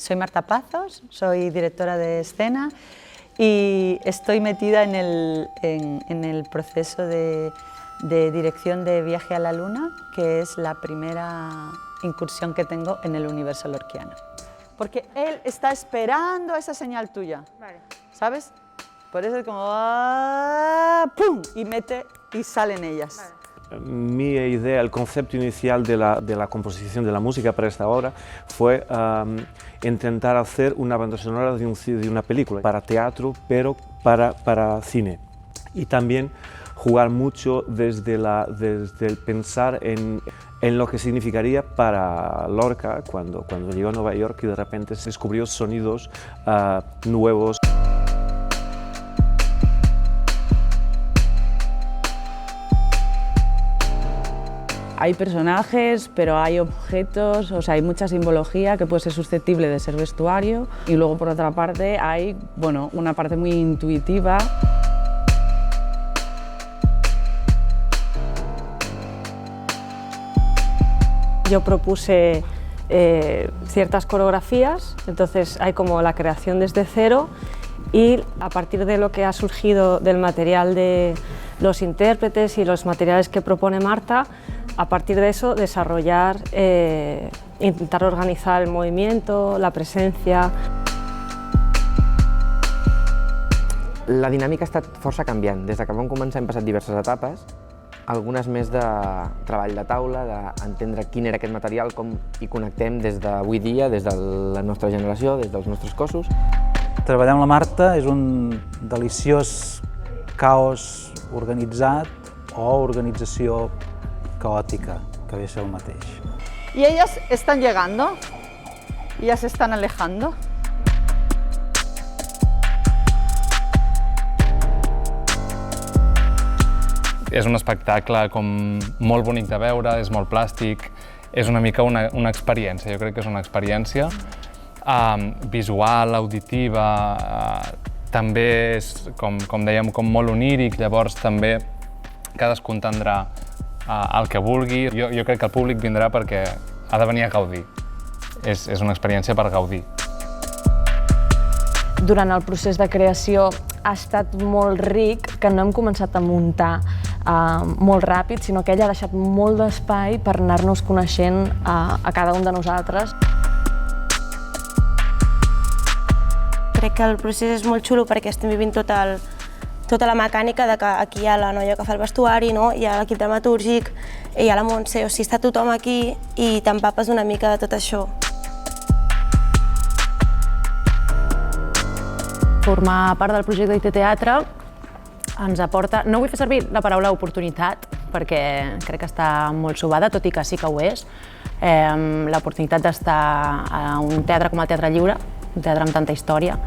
Soy Marta Pazos, soy directora de escena y estoy metida en el proceso de dirección de Viaje a la Luna, que es la primera incursión que tengo en el universo lorquiano. Porque él está esperando esa señal tuya, vale. ¿Sabes? Por eso es como ¡pum! Y mete y salen ellas. Vale. Mi idea, el concepto inicial de la composición de la música para esta obra fue intentar hacer una banda sonora de una película para teatro, pero para cine. Y también jugar mucho desde el pensar en lo que significaría para Lorca cuando llegó a Nueva York y de repente se descubrió sonidos nuevos. Hay personajes, pero hay objetos, o sea, hay mucha simbología que puede ser susceptible de ser vestuario y luego por otra parte hay, bueno, una parte muy intuitiva. Yo propuse ciertas coreografías, entonces hay como la creación desde cero y a partir de lo que ha surgido del material de los intérpretes y los materiales que propone Marta, a partir de eso desarrollar, intentar organizar el movimiento, la presencia. La dinàmica ha estat força canviant. Des que vam començar hem passat diverses etapes, algunes més de treball de taula, d'entendre quin era aquest material, com hi connectem des d'avui dia, des de la nostra generació, des dels nostres cossos. Treballar amb la Marta és un deliciós caos organitzat o organització caótica, que ve a ser el mateix. Y ellas están llegando, ellas se están alejando. És un espectacle com molt bonic de veure, és molt plàstic, és una mica una experiència, jo crec que és una experiència visual, auditiva, també és, com dèiem, com molt oníric, llavors també cadascú entendrà el que vulgui. Jo crec que el públic vindrà perquè ha de venir a gaudir. És una experiència per gaudir. Durant el procés de creació ha estat molt ric, que no hem començat a muntar molt ràpid, sinó que ella ha deixat molt d'espai per anar-nos coneixent a cada un de nosaltres. Crec que el procés és molt xulo perquè estem vivint tota la mecànica de que aquí hi ha la noia que fa el vestuari, hi ha l'equip dramatúrgic, hi ha la Montse, o sigui, està tothom aquí i t'empapes una mica de tot això. Formar part del projecte d'IT Teatre ens aporta, no vull fer servir la paraula oportunitat, perquè crec que està molt sobada, tot i que sí que ho és, l'oportunitat d'estar a un teatre com el Teatre Lliure, un teatre amb tanta història.